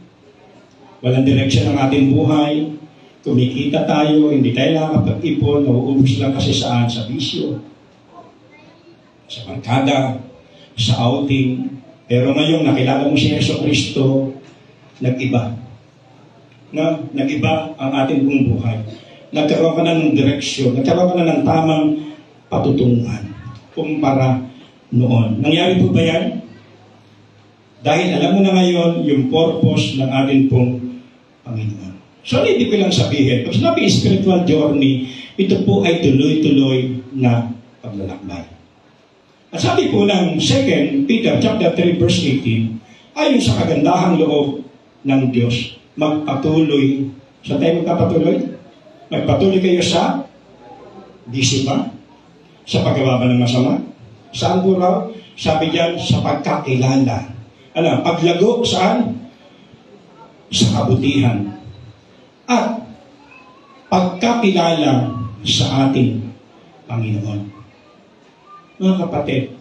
walang direksyon ang ating buhay, kumikita tayo, hindi tayo nakakapag-ipon, nauubos lang kasi saan? Sa bisyo, sa barkada, sa outing. Pero ngayon, nakilala mo si Yeso Cristo, nag-iba. Nag-iba ang ating buong buhay. Nagkaroon ka na ng direksyon, nagkaroon ka na ng tamang patutunguhan kumpara noon. Nangyari po ba yan? Dahil alam mo na ngayon yung purpose ng ating pong Panginoon. So, hindi ko lang sabihin, pag sinabi spiritual journey, ito po ay tuloy-tuloy na paglalakbay. At sabi po ng 2 Peter chapter 3 verse 18, ayon sa kagandahang loob ng Diyos, magpatuloy. Sa tayo magpapatuloy? Magpatuloy kayo sa disipa, sa paggawa ba ng masama? Saan po raw? Sabi diyan, sa pagkakilala. Ano? Paglago saan? Sa kabutihan. At pagkakilala sa ating Panginoon. Mga kapatid,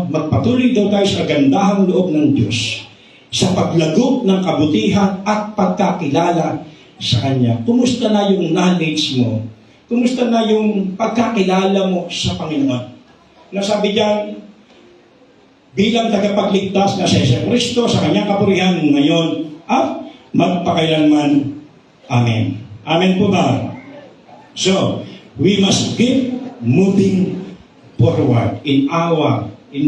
magpatuloy daw tayo sa kagandahang loob ng Diyos sa paglago ng kabutihan at pagkakilala sa Kanya. Kumusta na yung knowledge mo? Kumusta na yung pagkakilala mo sa Panginoon? Nasabi diyan, bilang tagapagligtas na si Yesu Cristo sa Kanyang kapurihan ngayon at magpakailanman. Amen. Amen po ba? So, we must keep moving forward in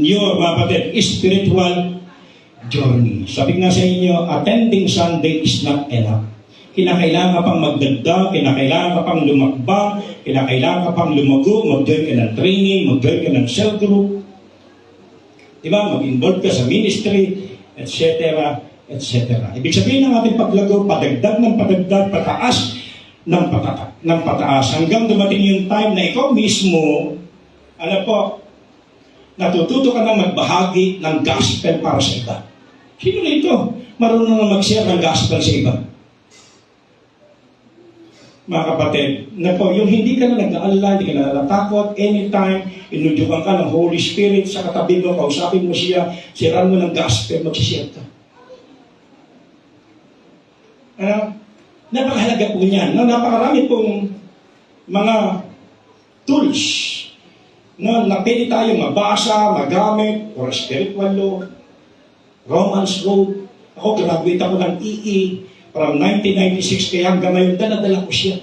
your, mga kapatid, spiritual journey. Sabi nga sa inyo, attending Sunday is not enough. Kinakailangan ka pang magdagdag, kinakailangan ka pang lumakbang, kinakailangan ka pang lumago, mag-join ka ng training, mag-join ka ng cell group. Diba? Mag-involve ka sa ministry, etc. etc. Ibig sabihin ng ating paglago, padagdag ng padagdag, pataas ng pataas, hanggang dumating yung time na ikaw mismo, natututo ka na magbahagi ng gospel para sa iba. Sino na ito? Marunong na mag-share ng gospel sa iba. Mga kapatid, yung hindi ka na nag-aalala, hindi ka na natatakot, anytime, inudyukan ka ng Holy Spirit sa katabi mo, kausapin mo siya, siran mo ng gospel, mag-share ka. Napakahalaga po niyan. Napakarami pong mga tools na pwede tayo mabasa, magamit, or spiritual law, Romans Road. Ako, graduate ako ng EE from 1996, kaya hanggang ngayon, dala-dala ko siya.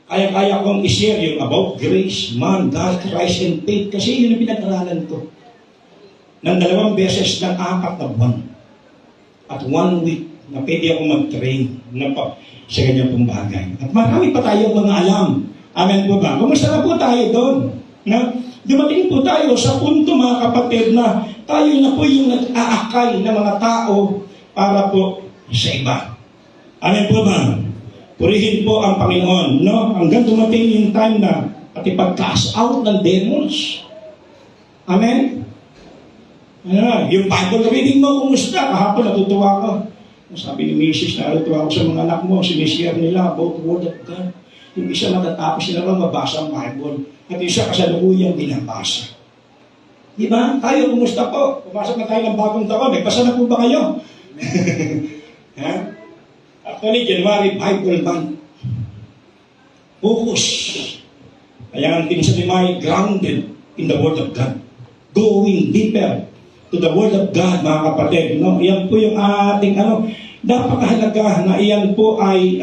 Kaya-kaya kong i-share yung about grace, man, God, Christ, and faith, kasi yun ang pinag-aralan ko. Ng 2 beses ng 4 na buwan. At 1 week na pwede ako mag-train sa ganyan pong bagay. At marami pa tayong mga alam. Amen po ba? Kumusta na po tayo doon? Dumating po tayo sa punto, mga kapatid, na tayo na po yung nag-aakay ng mga tao para po sa iba. Amen po ba? Purihin po ang Panginoon. Hanggang dumating yung time na at ipag-cast out ng demons. Amen? Yung Bible reading mo, kumusta? Kahapon natutuwa ko. Sabi ni Mrs. na natutuwa ko sa mga anak mo, sinishare nila about the Word of God. Yung isa matatapos sila lang mabasa ang Bible. At isa kasalukuyang binabasa. Diba? Tayo, kumusta po? Pumasok na tayo ng bagong taon. Nagbasa na po ba kayo? Actually, January, Bible month. Focus. Kaya ang pinsan ni Mike, grounded in the Word of God. Going deeper to the Word of God, mga kapatid. Iyan po yung ating napakahalaga na iyan po ay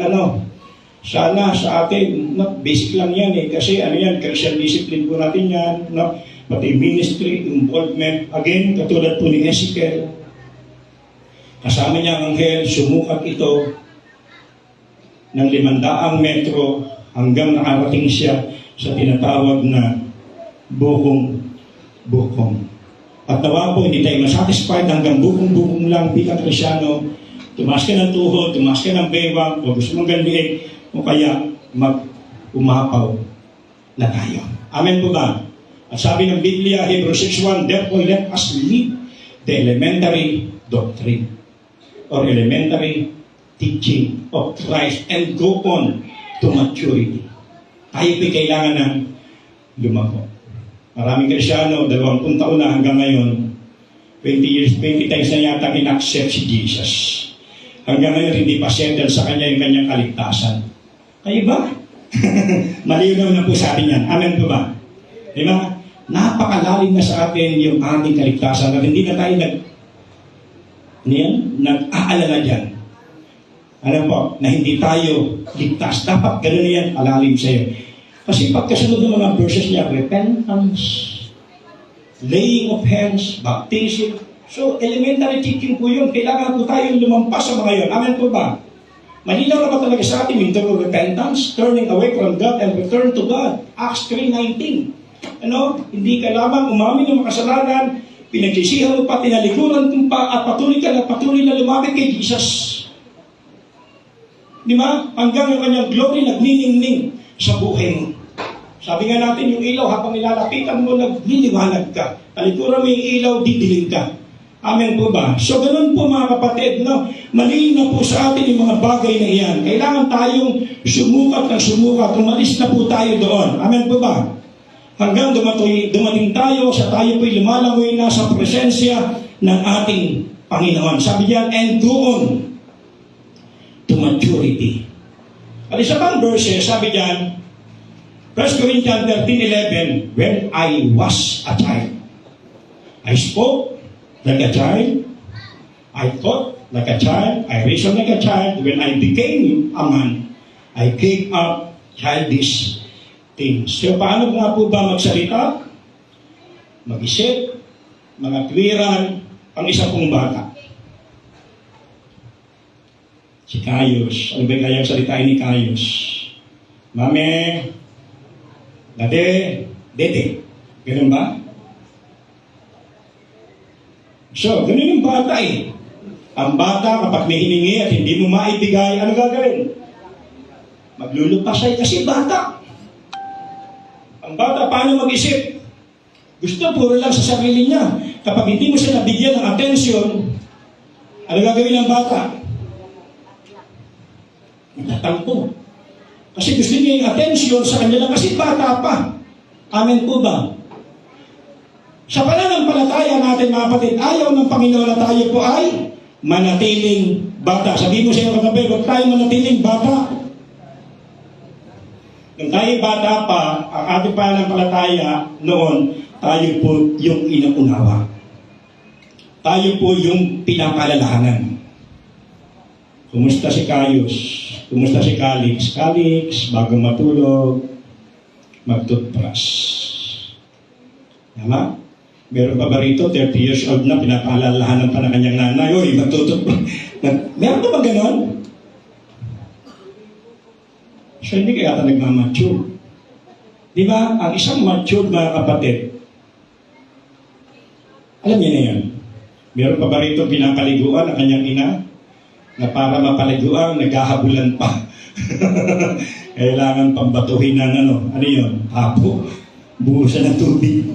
sana sa atin, basic lang yan kasi yan, Christian discipline po natin yan, pati ministry, involvement, again, katulad po ni Ezekiel, kasama niya ang anghel, sumukat ito ng 500 metro hanggang nakarating siya sa tinatawag na bukong. At nawa po, hindi tayo masatisfied hanggang bukong lang bilang Krisyano. Tumaas ka ng tuhod, tumaas ka ng bewang, o gusto mong gandiin, o kaya mag-umapaw. na tayo. Amen po ba? At sabi ng Biblia, Hebrews 6:1, therefore let us leave the elementary doctrine or elementary teaching of Christ and go on to maturity. Tayo po'y kailangan ng lumako. Maraming Kristyano, 20 taon na hanggang ngayon, 20 times na yata in-accept si Jesus. Hanggang ngayon, hindi pa settle sa kanya yung kanyang kaligtasan. Kayo ba? Malinaw na po sa atin yan. Amen po ba? Diba? Napakalalim na sa atin yung ating kaligtasan at hindi na tayo nag-aalala dyan. Ano po? Na hindi tayo ligtas. Dapat gano'n na yan, alalim sa'yo. Kasi pagkasunod ng mga verses niya, repentance, laying of hands, baptism. So, elementary teaching po yun. Kailangan po tayong lumampas sa mga yun. Amen po ba? Malinaw na ba talaga sa atin yung term of repentance, turning away from God and return to God? Acts 3:19. Ano? Hindi ka lamang umamin ng makasalanan, pinagsisihan mo pa, tinalikuran kung pa, at patuloy ka na patuloy na lumapit kay Jesus. Di ba? Hanggang yung kanyang glory nagniningning sa buhay mo. Sabi nga natin, yung ilaw, habang nilalapitan mo, nagliliwanag ka. Talikuran mo yung ilaw, didilim ka. Amen po ba? So, ganun po mga kapatid, no? Mali na po sa atin yung mga bagay na iyan. Kailangan tayong sumukat ng sumukat. Umalis na po tayo doon. Amen po ba? Hanggang dumating tayo sa tayo po'y lumalangoy na sa presensya ng ating Panginoon. Sabi diyan, and go on to maturity. At isa pang verse, sabi diyan, 1 Corinthians 13:11, when I was a child, I spoke like a child, I thought like a child, I reasoned like a child. When I became a man, I gave up childish things. So, paano nga po ba magsalita? Mag-isip, mga tuwiran, ang isa pong bata. Si Caius. Ano ba yung kayang salitain ni Caius? Mame, dade, dede. Ganun ba? So, ganun yung bata eh. Ang bata, kapag may hiningi at hindi mo maibigay, ano gagawin? Maglulupasay kasi bata. Ang bata, paano mag-isip? Gusto puro lang sa sarili niya. Kapag hindi mo siya nabigyan ng atensyon, ano gagawin ng bata? Natatampo. Kasi gusto niya yung atensyon sa kanya lang kasi bata pa. Amen po ba? Sa pananampalataya natin mga kapatid, ayaw ng Panginoon na tayo po ay manatiling bata. Sabi mo sa iyo kagabi, huwag tayo manatiling bata. Nung tayo bata pa, ang ating pananampalataya noon, tayo po yung inuunawa. Tayo po yung pinapalalahanan. Kumusta si Caius? Kumusta si Calix? Calix, bago matulog, mag-toothbrush. Tama? Meron pa ba rito, 30 years old na, pinapaalalahanan pa ng kanyang nanay, oy, mag-toothbrush. Meron pa ba ganon? So, hindi kaya ata nagmamature. Di ba? Ang isang matured mga kapatid, alam niya na yan. Meron pa ba rito pinapaliguan ang kanyang ina? Na para mapaliguan, naghahabulan pa. Kailangan pambatuhin ng ano yun? Hapo. Buhusan ng tubig.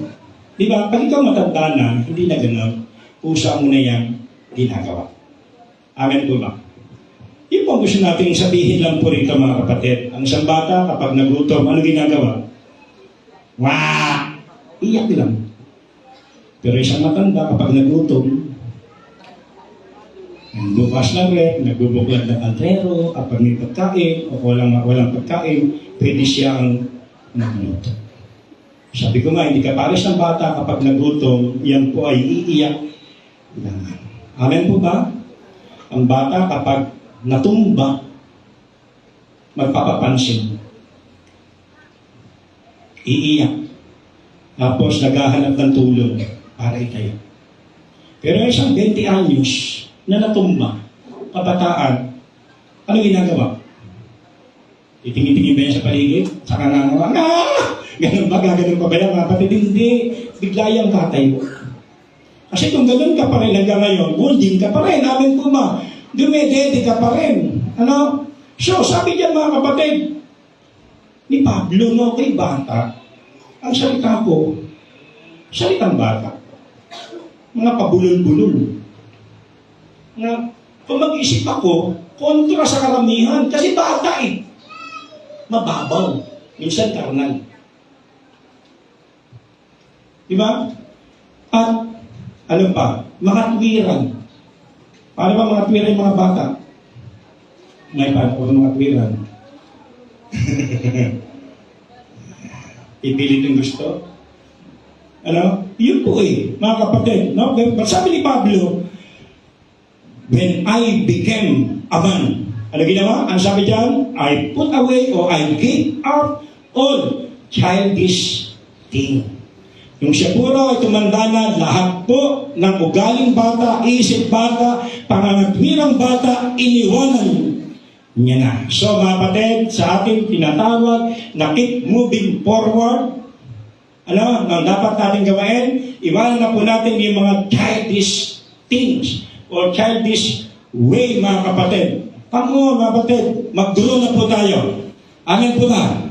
Di ba? Pag ikaw matanda na, hindi na gano'n. Pusa mo na yan, ginagawa. Amen po ba? Yung po gusto natin sabihin lang po rito mga kapatid. Ang isang bata, kapag nagutom, ano ginagawa? Wah! Iyak lang. Pero isang matanda, kapag nagutom, nagbukas ng rep, nagbubuklad ng altrero, kapag may pagkain, o walang pagkain, pwede siyang nagluto. Sabi ko nga, hindi ka pares ng bata kapag nagutom, yan po ay iiyak naman. Amen po ba? Ang bata kapag natumba, magpapapansin. Iiyak. Tapos naghahanap ng tulong para itayo. Pero isang 20 anyos na natumba, kabataan, ano ginagawa? Titingin-tingin ba yan sa paligid? Saka nangawa, ganun ba? Gaganon pa ba yan? Kapatid, hindi. Bigla yung tatayo. Kasi kung ganun ka pa rin hanggang ngayon, wounding ka pa rin. Amen po ma. Dumedede ka pa rin. Ano? So, sabi diyan mga kapatid, ni Pablo no kay bata. Ang salita ko, salitang bata. Mga pabulol-bulol. Na kung mag-isip ako, kontra sa karamihan, kasi bata eh. Mababaw. Minsan karnal. Diba? At, ano pa, mga tuwiran. Paano ba mga tuwiran yung mga bata? May paano ko mga tuwiran? Ipilit yung gusto? Ano? Yun po eh, mga kapatid. No? Sabi ni Pablo, when I became a man, ano ginawa? Ang sabi dyan, I put away or I gave up all childish thing. Yung siya po raw ay tumanda na, lahat po ng ugaling bata, isip bata, pangangatwirang bata, iniwanan niya na. So mga kapatid, sa ating tinatawag na keep moving forward, ano, ang dapat natin gawain, iwanan na po natin yung mga childish things or childish way, mga kapatid. Tamo, mga kapatid, magduro na po tayo. Amen po ba?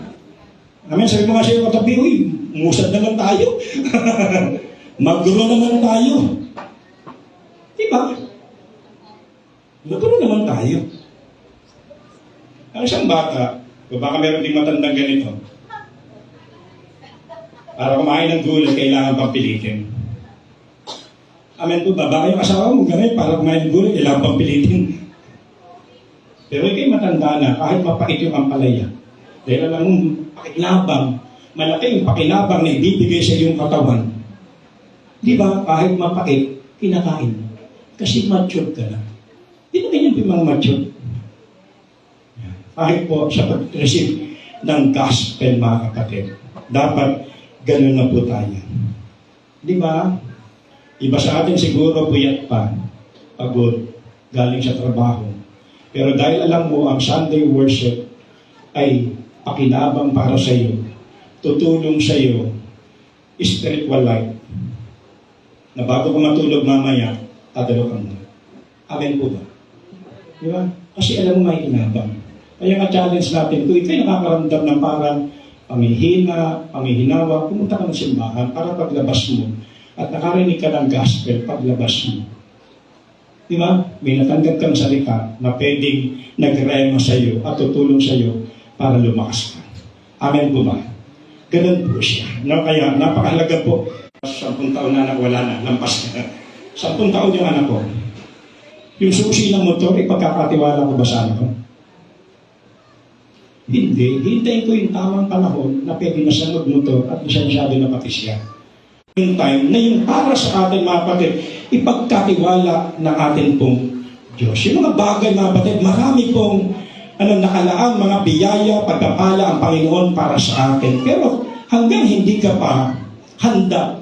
Amen, sabi mo nga sa'yo katabi, uy, musad naman tayo. Magduro naman tayo. Diba? Magduro naman tayo. Ang isang bata, o baka meron ding matandang ganito, para kumain ng gulay, kailangan pang pilitin. Amen po ba? Baka yung asawa mo ganit, para kumain ng gulay, kailangan pang pilitin. Pero ikay matanda na, kahit mapait yung ampalaya, dahil alam mong pakilabang, malaki yung pakilabang na ibibigay sa iyong katawan. Di ba? Kahit mapait, kinakain. Kasi mature ka na. Di na ganyan pimang mature. Kahit po sa pag-receive ng gospel, mga kapatid, dapat ganun na po tayo. Di ba? Iba sa atin siguro puyat pa, pagod, galing sa trabaho. Pero dahil alam mo, ang Sunday worship ay pakinabang para sa iyo, tutulong sa iyo, spiritual life, na bago ka matulog mamaya, tadalo ka muna. Amen po ba? Di ba? Kasi alam mo may kinabang. Kaya ka-challenge natin, kung ikaw'y nakakaramdam ng parang pamihina, pamihinawa, pumunta ka ng simbahan para paglabas mo at nakarinig ka ng gospel paglabas mo. Di ba? May natanggap kang salita na pwedeng nagrema sa iyo at tutulong sa iyo para lumakas ka. Amen po ba? Ganun po siya. No, kaya napakahalaga po. 10 taon na anak, wala na, lampas na. 10 taon yung anak ko. Yung susi ng motor, ipagkakatiwala ko ba sa anak ko? Hindi. Hintayin ko yung tamang panahon na pwede na siya motor at masyado na pati siya. Yung time na yung para sa atin, mga kapatid, ipagkatiwala ng atin pong Diyos. Yung mga bagay, mga kapatid, marami pong nakalaang mga biyaya, pagpapala ang Panginoon para sa atin. Pero hanggang hindi ka pa handa